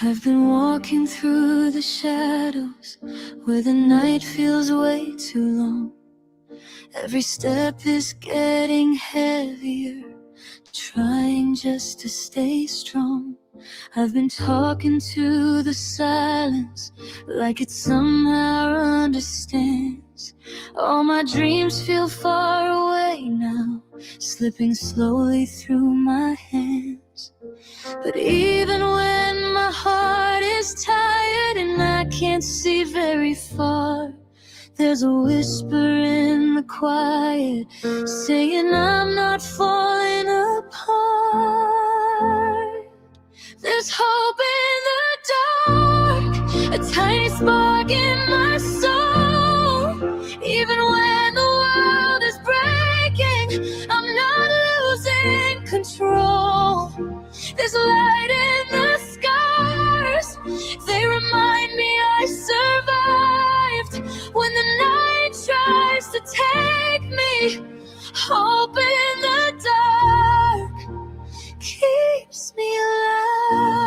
I've been walking through the shadows where the night feels way too long. Every step is getting heavier, trying just to stay strong. I've been talking to the silence like it somehow understands. All my dreams feel far away now, slipping slowly through my hands. But even when my heart is tired and I can't see very far, there's a whisper in the quiet saying I'm not falling apart. There's hope in the dark, a tiny spark in my soul. Even when the world is breaking, I'm not losing control. There's light in the scars, they remind me I survived. When the night tries to take me, hope in the dark keeps me alive.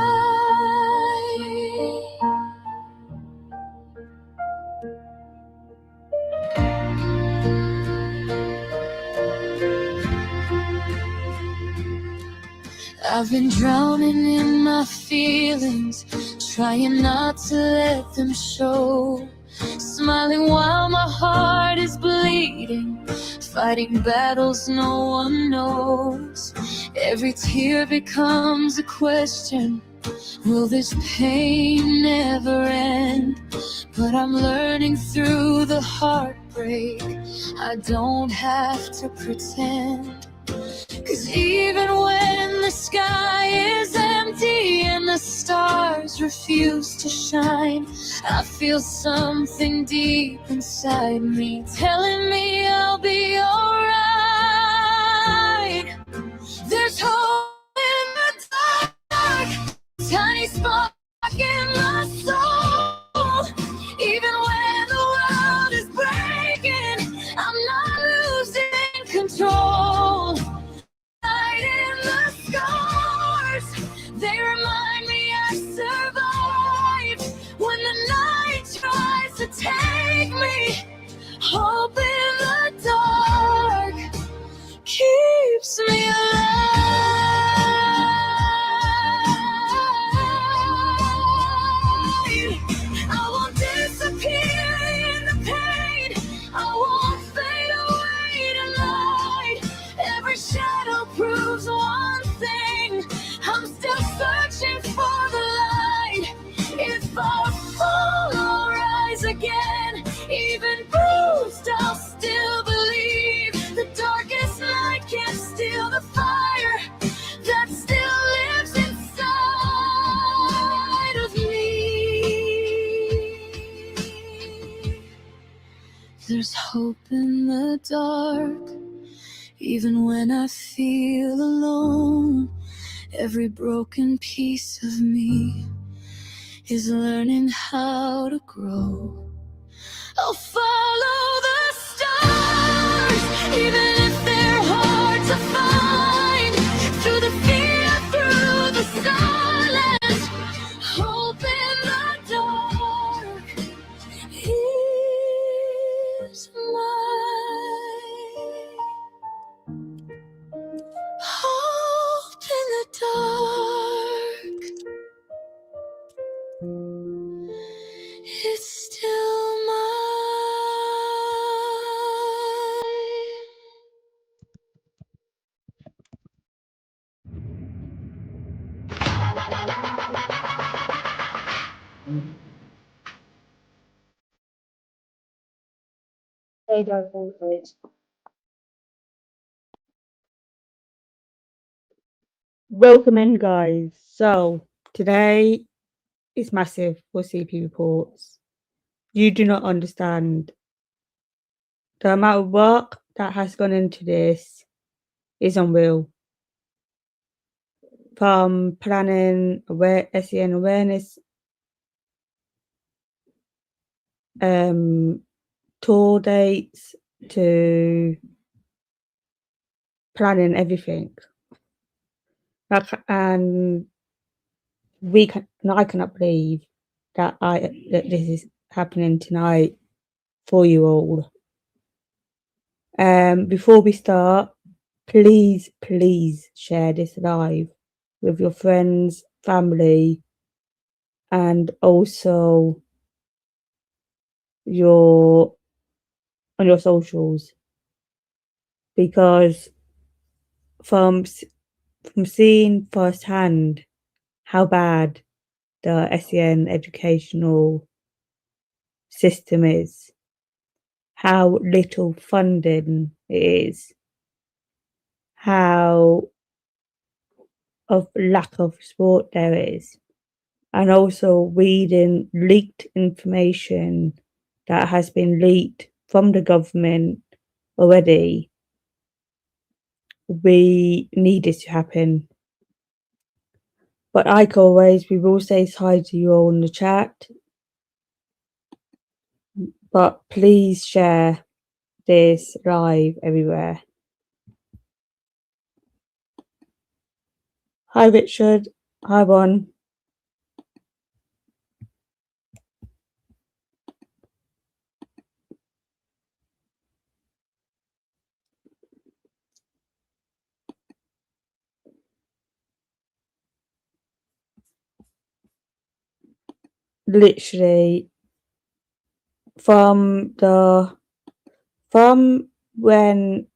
I've been drowning in my feelings, trying not to let them show. Smiling while my heart is bleeding, fighting battles no one knows. Every tear becomes a question, will this pain never end? But I'm learning through the heartbreak, I don't have to pretend. 'Cause even when the sky is empty and the stars refuse to shine, I feel something deep inside me telling me I'll be alright. There's hope in the dark, tiny spark in my soul. Even when the world is breaking, I'm not losing control. Light in the scars, they remind me I survived. When the night tries to take me, hope in the dark keeps me alive. I won't disappear in the pain, I won't fade away tonight. Every shadow proves one thing, I'm still searching for the light. If I fall or rise again, even bruised, I'll still believe. The darkest night can't steal the fire that still lives inside of me. There's hope in the dark, even when I feel alone. Every broken piece of me is learning how to grow. I'll follow the stars, even if they're hard to find. Through the fear, through the silence, hope in the dark is mine. Hope in the dark, it's still mine. They don't want it. Welcome in, guys. So today is massive for CP reports. You do not understand the amount of work that has gone into this is unreal. From planning SEN awareness, tour dates to planning everything. And I cannot believe that this is happening tonight for you all. Before we start, please share this live with your friends, family, and also on your socials, because from seeing firsthand how bad the SEN educational system is, how little funding it is, how of lack of support there is, and also reading leaked information that has been leaked from the government already. We need this to happen. But like always, we will say hi to you all in the chat. But please share this live everywhere. Hi Richard. Hi Bon. Literally from when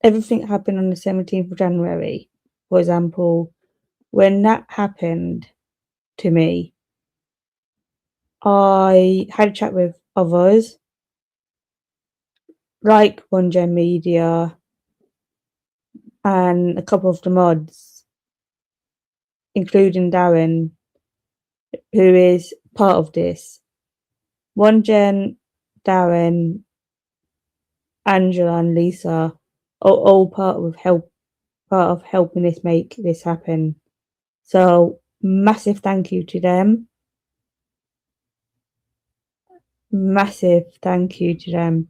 everything happened on the 17th of January, for example, when that happened to me, I had a chat with others, like One Gen Media and a couple of the mods, including Darren, who is part of this. One Gen, Darren, Angela, and Lisa are all part of helping this make this happen. So massive thank you to them. Massive thank you to them,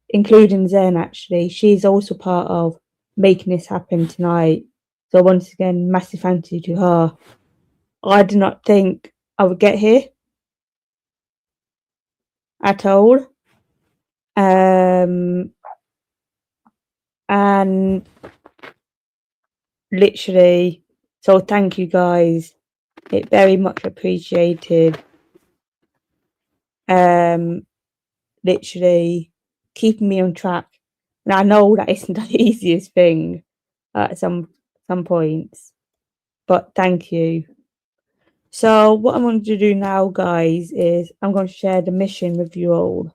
including Zen. Actually, she's also part of making this happen tonight. So once again, massive thank you to her. I did not think I would get here at all. And literally, so thank you guys. It very much appreciated. Literally keeping me on track. And I know that isn't the easiest thing at some points, but thank you. So what I'm going to do now, guys, is I'm going to share the mission with you all.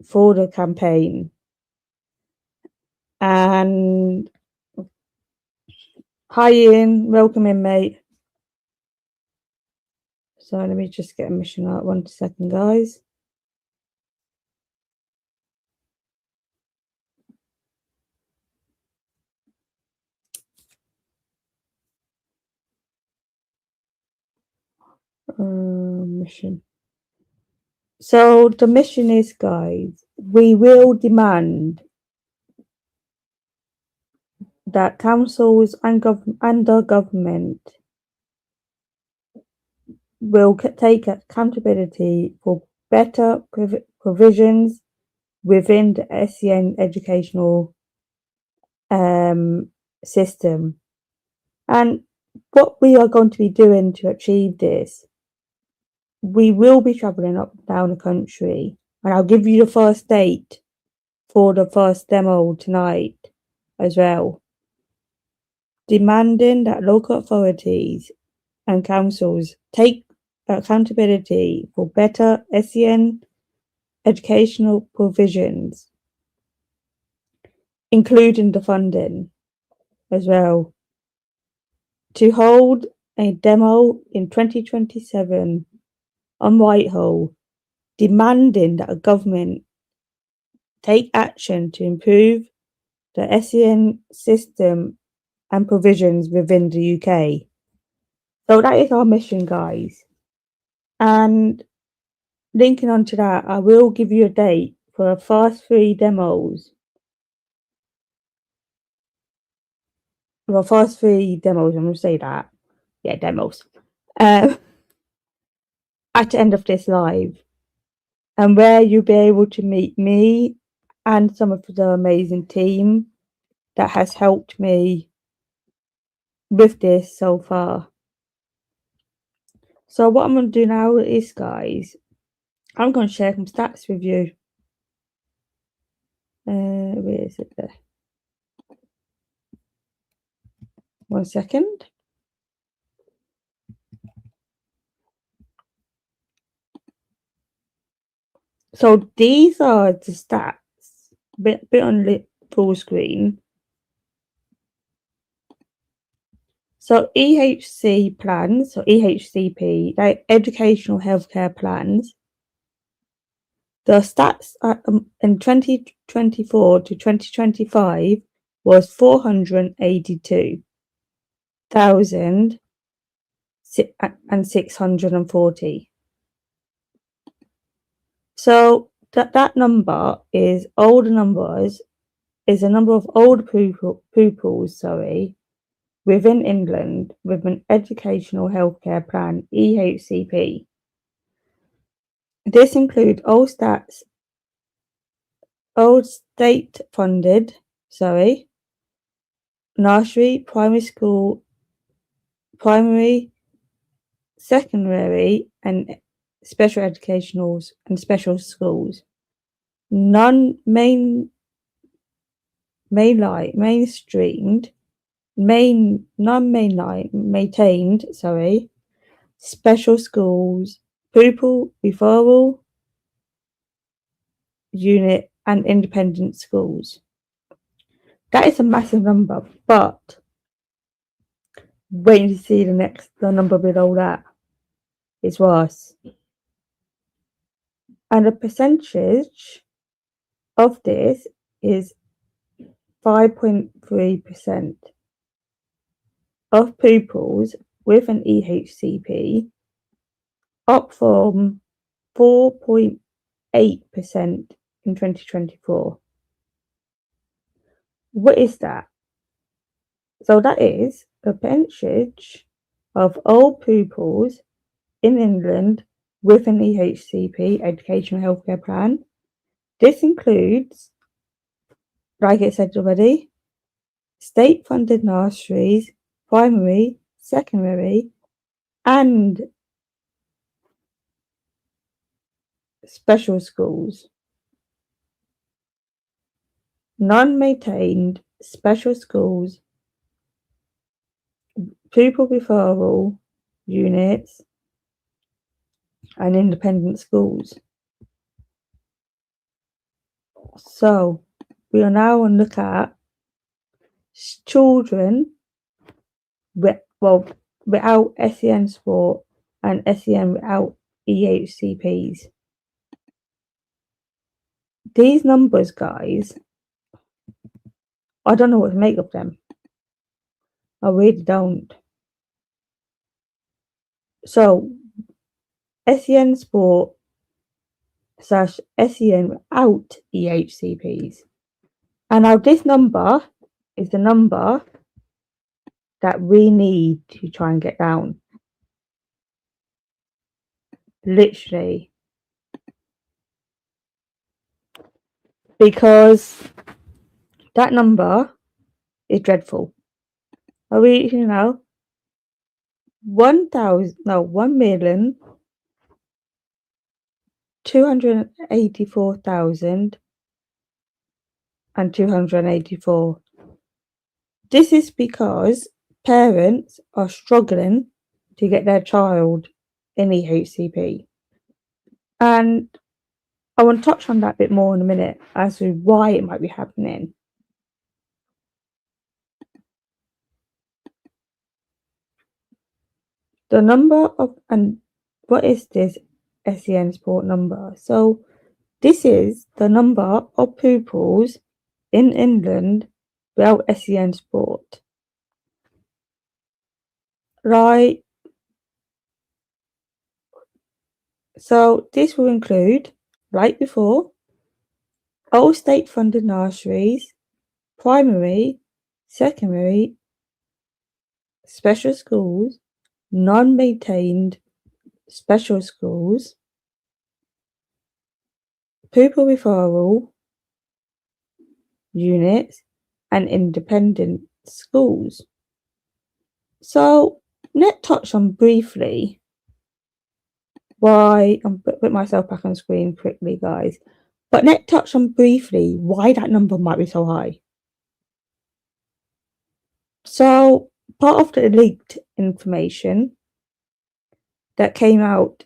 For the campaign. And hi Ian, welcome in, mate. So let me just get a mission out 1 second, guys. Mission. So the mission is, guys, we will demand that councils and the government will take accountability for better provisions within the SEN educational system. And what we are going to be doing to achieve this, we will be travelling up and down the country, and I'll give you the first date for the first demo tonight as well, demanding that local authorities and councils take accountability for better SEN educational provisions, including the funding as well, to hold a demo in 2027 on Whitehall, demanding that a government take action to improve the SEN system and provisions within the UK. So that is our mission, guys. And linking onto that, I will give you a date for the first 3 demos well, first 3 demos, I'm going to say that. Yeah, demos. At the end of this live, and where you'll be able to meet me and some of the amazing team that has helped me with this so far. So what I'm going to do now is, guys, I'm going to share some stats with you. Where is it there? 1 second. So these are the stats. Bit on the full screen. So EHC plans, so EHCP, like educational healthcare plans. The stats are, in 2024 to 2025 was 482,640. So that number is older numbers, is a number of old pupils, within England with an educational healthcare plan, EHCP. This includes old state-funded, nursery, primary school, primary, secondary, and special educationals and special schools. Non-mainstreamed, non-maintained, special schools, pupil referral unit, and independent schools. That is a massive number, but wait to see the number below that is worse. And the percentage of this is 5.3% of pupils with an EHCP, up from 4.8% in 2024. What is that? So that is the percentage of all pupils in England with an EHCP, educational healthcare plan. This includes, like I said already, state-funded nurseries, primary, secondary, and special schools. Non-maintained special schools, pupil referral units, and independent schools. So we are now on look at children without SEN support and SEN without EHCPs. These numbers, guys, I don't know what to make of them. I really don't. So SEN support / SEN without EHCPs. And now this number is the number that we need to try and get down. Literally. Because that number is dreadful. Are we, 1,284,284. This is because parents are struggling to get their child in EHCP. And I want to touch on that a bit more in a minute as to why it might be happening. The number of, and what is this SEN support number? So this is the number of pupils in England without SEN support. Right. So this will include, like before, all state-funded nurseries, primary, secondary, special schools, non-maintained special schools, pupil referral units, and independent schools. So let's touch on briefly why I'm put myself back on screen quickly, guys. But let's touch on briefly why that number might be so high. So part of the leaked information that came out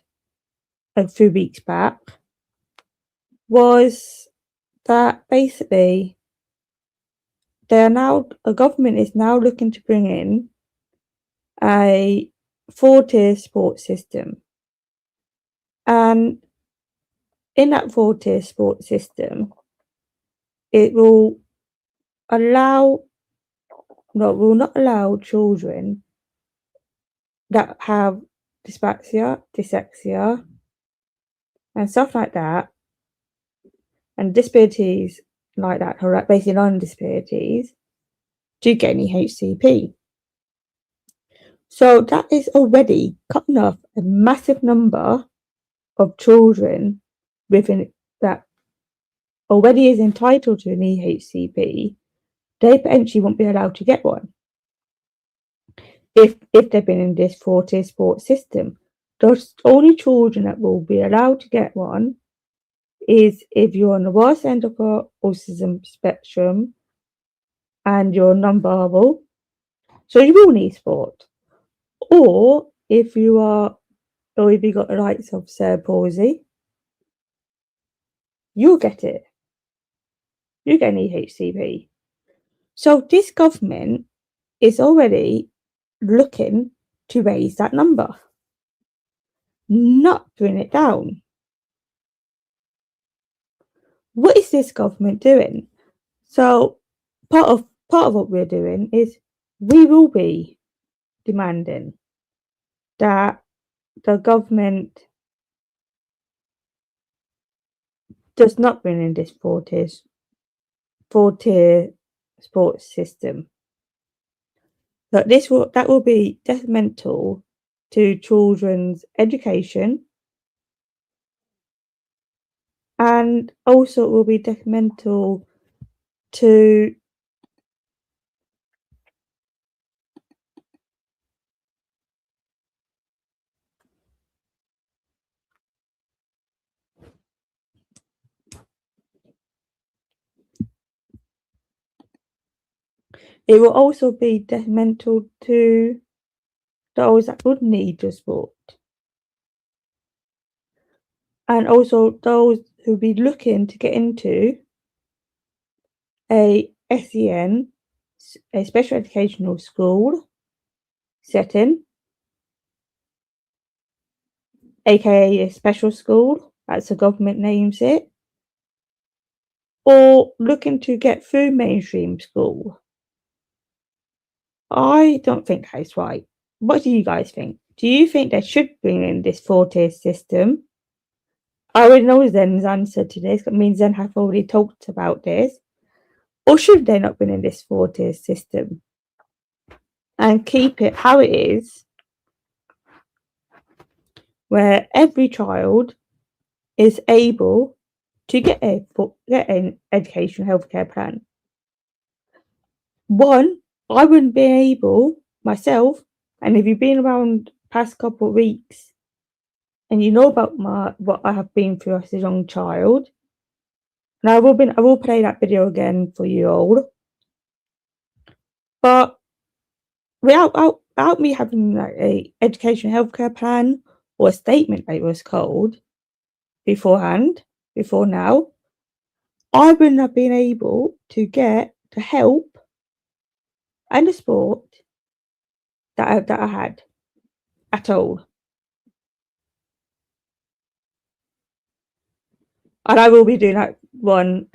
a few weeks back was that basically a government is now looking to bring in a 4-tier sports system. And in that 4-tier sports system, it will not allow children that have dyslexia, and stuff like that, and disabilities like that, or basically non-disabilities, to get any HCP. So that is already cutting off a massive number of children within that already is entitled to an EHCP. They potentially won't be allowed to get one if they've been in this 4-tier sports system. The only children that will be allowed to get one is if you're on the worst end of the autism spectrum and you're non-verbal, so you will need sport. Or if you got the likes of cerebral palsy, you'll get it. You get an EHCP. So this government is already looking to raise that number, not bring it down. What is this government doing? So part of what we're doing is we will be demanding that the government does not bring in this 4-tier sports system. That will be detrimental to children's education, and also it will be detrimental to it will also be detrimental to those that would need the sport, and also those who be looking to get into a SEN, a special educational school setting, aka a special school, as the government names it, or looking to get through mainstream school. I don't think that is right. What do you guys think? Do you think they should bring in this 4-tier system? I already know Zen's answer to this. That means Zen have already talked about this. Or should they not bring in this 4-tier system and keep it how it is, where every child is able to get an educational healthcare plan? One, I wouldn't be able myself, and if you've been around past couple of weeks and you know about what I have been through as a young child, and I will play that video again for you all. But without me having like a education healthcare plan or a statement that it was called before now, I wouldn't have been able to get the help and the support that I had at all. And I will be doing that one.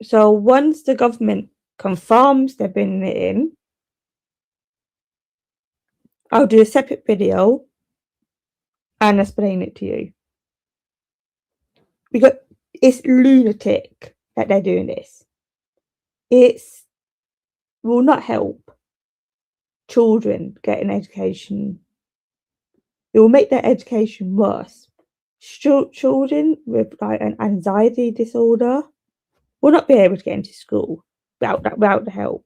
So once the government confirms they're bringing it in, I'll do a separate video and explain it to you. Because it's lunatic that they're doing this. It will not help children get an education, it will make their education worse. Children with like an anxiety disorder will not be able to get into school without the help.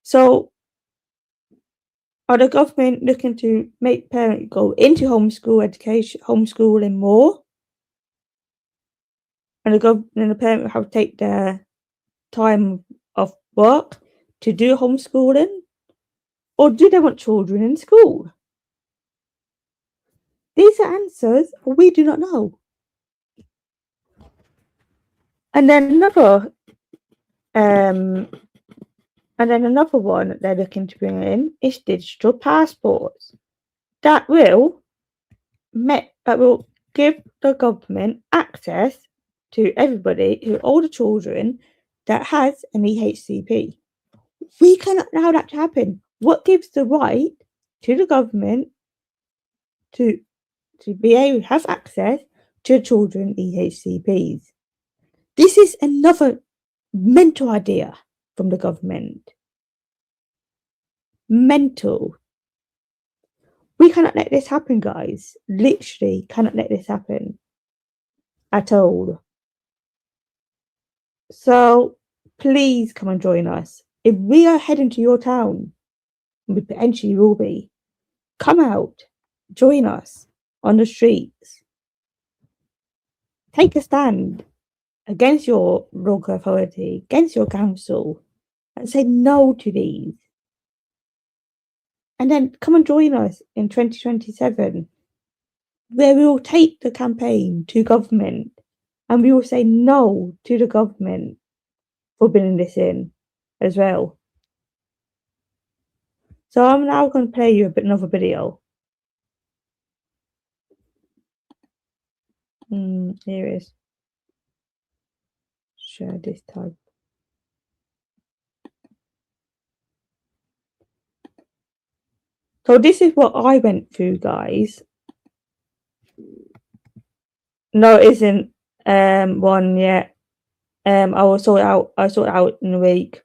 So, are the government looking to make parents go into homeschooling more, and the parent will have to take their time off work to do homeschooling, or do they want children in school? These are answers we do not know. And then another one that they're looking to bring in is digital passports. That will give the government access to everybody, all the children that has an EHCP. We cannot allow that to happen. What gives the right to the government to be able to have access to children EHCPs? This is another mental idea from the government. Mental. We cannot let this happen, guys. Literally cannot let this happen at all. So please come and join us. If we are heading to your town, and we potentially will be, come out, join us on the streets. Take a stand against your local authority, against your council, and say no to these. And then come and join us in 2027, where we will take the campaign to government and we will say no to the government for bringing this in as well. So I'm now going to play you another video. Here it is. Share this type. So this is what I went through, guys. No, it isn't one yet. I will sort it out. I'll sort it out in a week.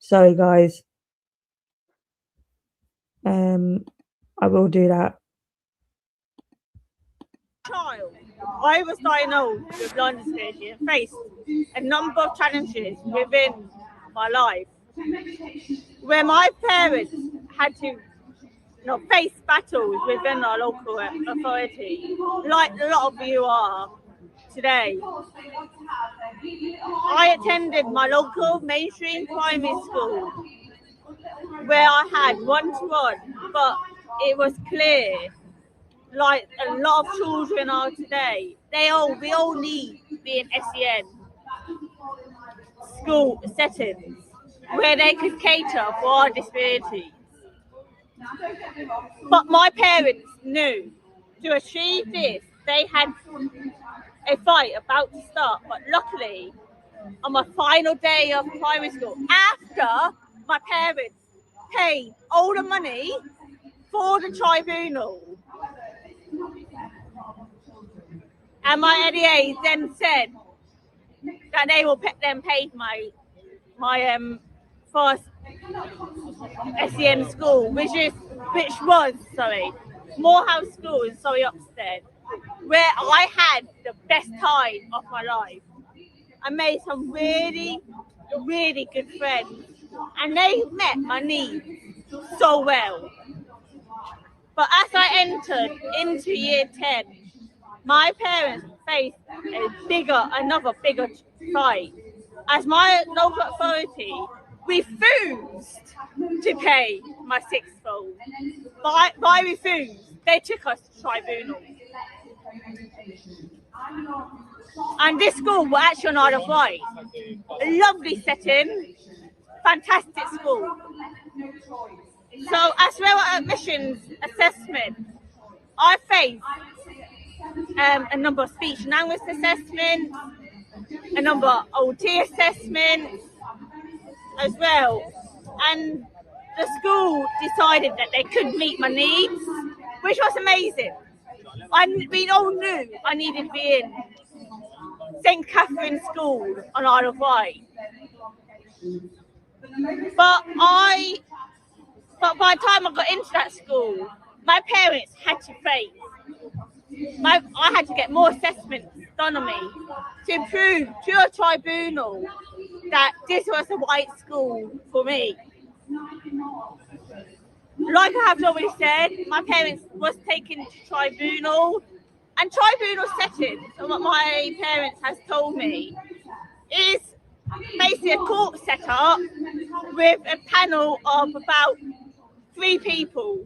Sorry, guys. I will do that. Child, I was diagnosed with Lyme disease and faced a number of challenges within my life, where my parents had to face battles within our local authority, like a lot of you are today. I attended my local mainstream primary school, where I had one-to-one, but it was clear, like a lot of children are today, we all need to be in SEN school settings where they could cater for our disabilities. But my parents knew to achieve this, they had a fight about to start. But luckily, on my final day of primary school, after my parents paid all the money for the tribunal, and my NEA then said that they will pay my first SEN school, which was Morehouse School in Surrey Upstead, where I had the best time of my life. I made some really, really good friends, and they met my needs so well. But as I entered into year 10, my parents faced another bigger fight, as my local authority refused to pay my sixth form. By refused, they took us to tribunal. And this school was actually on Isle of Wight. A lovely setting, fantastic school. So as well as admissions assessment, I faced a number of speech and language assessments, a number of OT assessments as well. And the school decided that they could meet my needs, which was amazing. We all knew I needed to be in St. Catherine's School on Isle of Wight. But I But by the time I got into that school, my parents had to face. I had to get more assessments done on me to prove to a tribunal that this was the right school for me. Like I have already said, my parents was taken to tribunal, and tribunal settings, and what my parents has told me, is basically a court setup with a panel of about 3 people.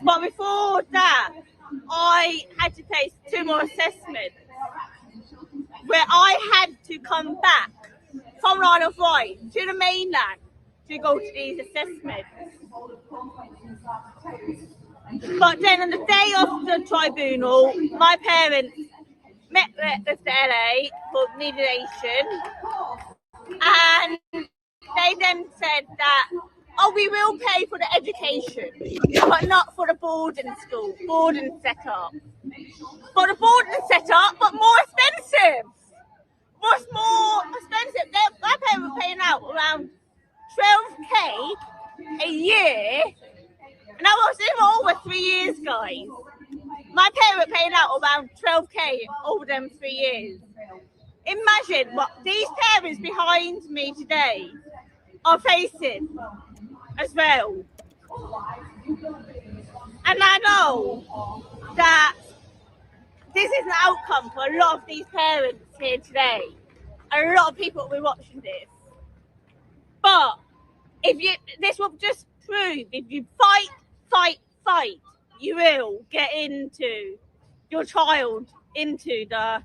But before that, I had to face 2 more assessments where I had to come back from Isle of Wight to the mainland to go to these assessments. But then on the day of the tribunal, my parents met with the LA for mediation, and they then said that, oh, we will pay for the education, but not for the boarding setup. For the boarding setup, but more expensive. What's more expensive? My parents were paying out around 12k a year, and I was in over 3 years, guys. My parents were paying out around 12k over them 3 years. Imagine what these parents behind me today are facing as well. And I know that this is an outcome for a lot of these parents here today. A lot of people will be watching this. But this will just prove, if you fight, you will get into your child into the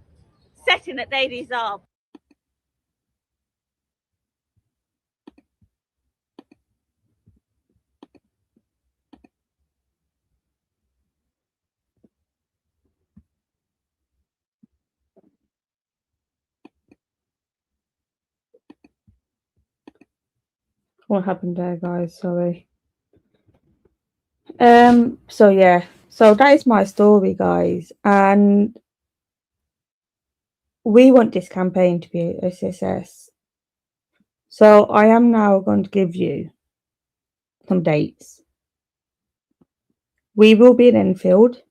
setting that they deserve. What happened there, guys? Sorry. So yeah, so that is my story, guys, and we want this campaign to be a success. So I am now going to give you some dates. We will be in Enfield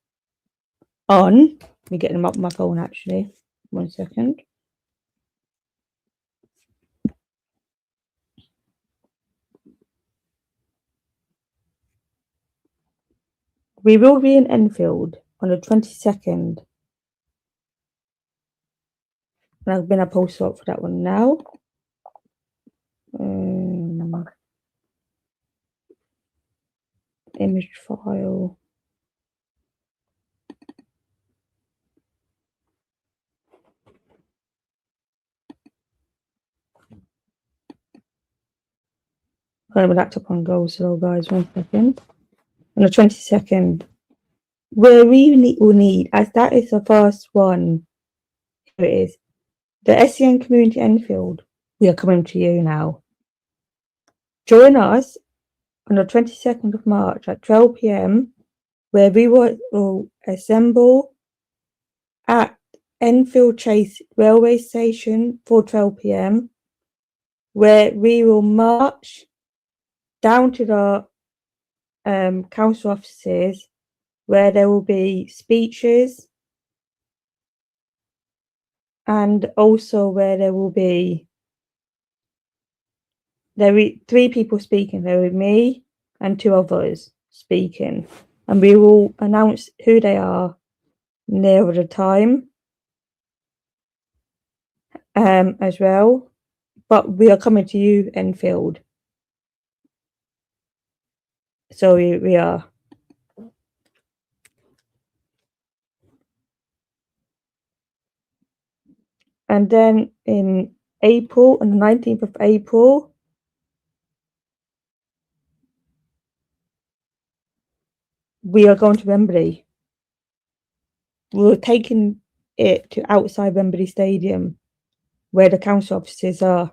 on, let me get them up on my phone actually, 1 second. We will be in Enfield on the 22nd. And I've been a post up for that one now. Image file. I've got my laptop on go slow, guys. 1 second. On the 22nd, where we will need, as that is the first one, here it is, the SEN Community Enfield. We are coming to you now. Join us on the 22nd of March at 12 p.m, where we will assemble at Enfield Chase Railway Station for 12 p.m, where we will march down to the council offices, where there will be speeches, and also where there will be 3 people speaking. There will be me and 2 others speaking, and we will announce who they are nearer the time as well. But we are coming to you, Enfield. So we are. And then in April, on the 19th of April, we are going to Wembley. We're taking it to outside Wembley Stadium, where the council offices are.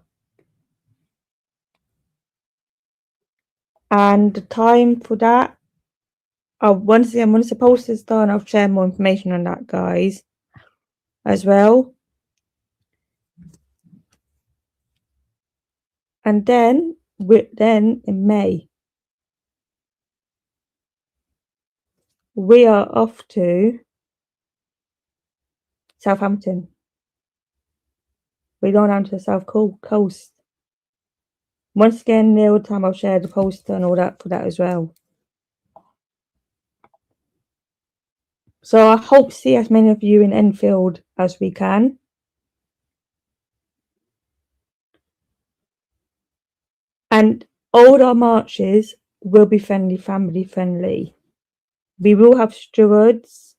And the time for that, once the poster's done, I'll share more information on that, guys, as well. And then then in May, we are off to Southampton. We're going down to the South Coast. Once again, near the time I'll share the poster and all that for that as well. So I hope to see as many of you in Enfield as we can. And all our marches will be family friendly. We will have stewards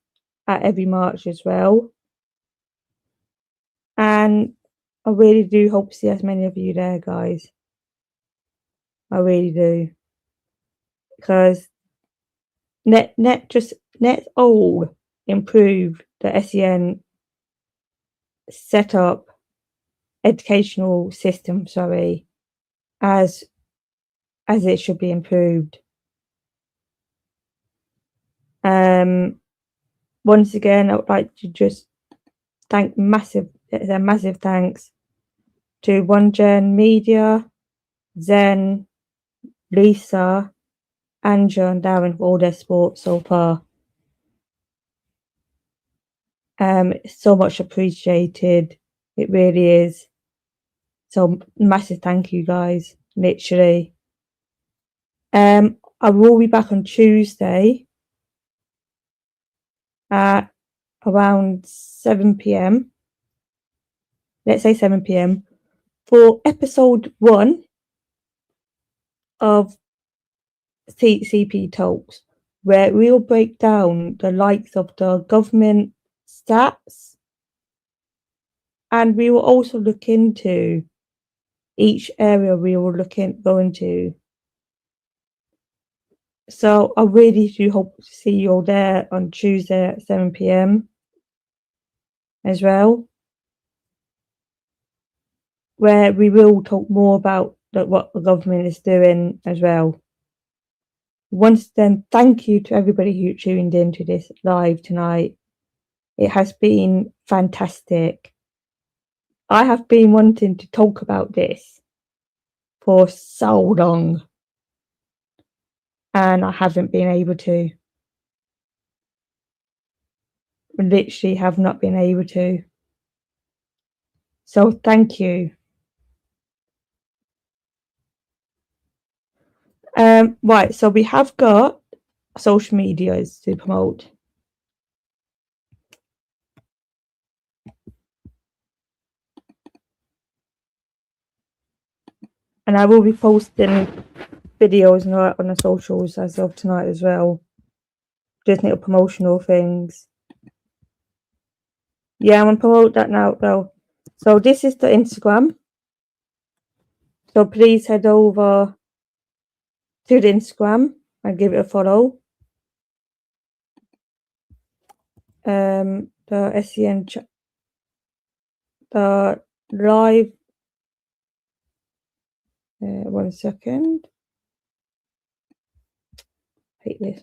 at every march as well. And I really do hope to see as many of you there, guys. I really do. Because Net all improve the SEN setup educational system, as it should be improved. Once again, I would like to just thank massive thanks to One Gen Media, Zen, Lisa, Anja and Darren for all their support so far. It's so much appreciated. It really is. So massive thank you, guys. Literally. I will be back on Tuesday at around 7 p.m. Let's say 7 p.m. for episode 1 of CP Talks, where we will break down the likes of the government stats, and we will also look into each area we will go into. So I really do hope to see you all there on Tuesday at 7 p.m. as well, where we will talk more about what the government is doing as well. Once again, thank you to everybody who tuned in to this live tonight. It has been fantastic. I have been wanting to talk about this for so long, and I haven't been able to. Literally have not been able to. So thank you. Right, so we have got social medias to promote. And I will be posting videos on the socials as of tonight as well. Just little promotional things. Yeah, I'm going to promote that now though. So this is the Instagram. So please head over to the Instagram and give it a follow. The SEN the live. One second. Hate this.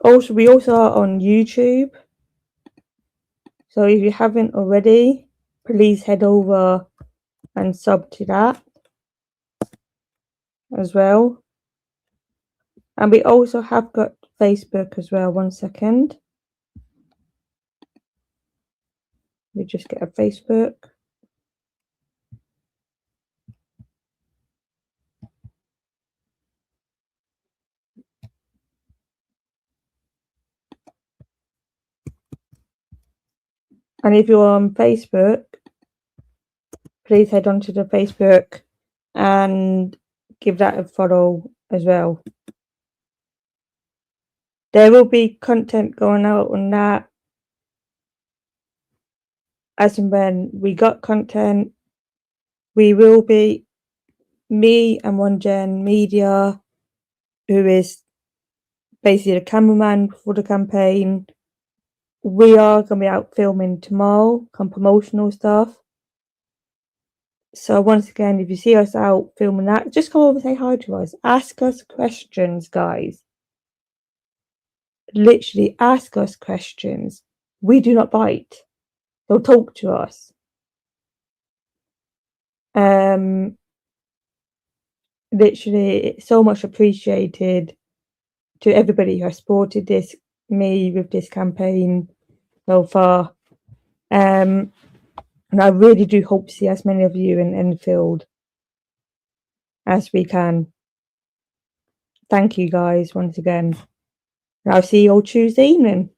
Also, we also are on YouTube. So if you haven't already, please head over and sub to that as well. And we also have got Facebook as well. One second. We just get a Facebook. And if you're on Facebook, please head on to the Facebook and give that a follow as well. There will be content going out on that as and when we got content. We will be, me and One Gen Media, who is basically the cameraman for the campaign, we are going to be out filming tomorrow, some promotional stuff. So once again, if you see us out filming that, just come over and say hi to us. Ask us questions, guys. Literally ask us questions. We do not bite. They'll talk to us. Literally, it's so much appreciated to everybody who has supported me with this campaign so far. And I really do hope to see as many of you in Enfield as we can. Thank you guys once again. And I'll see you all Tuesday evening.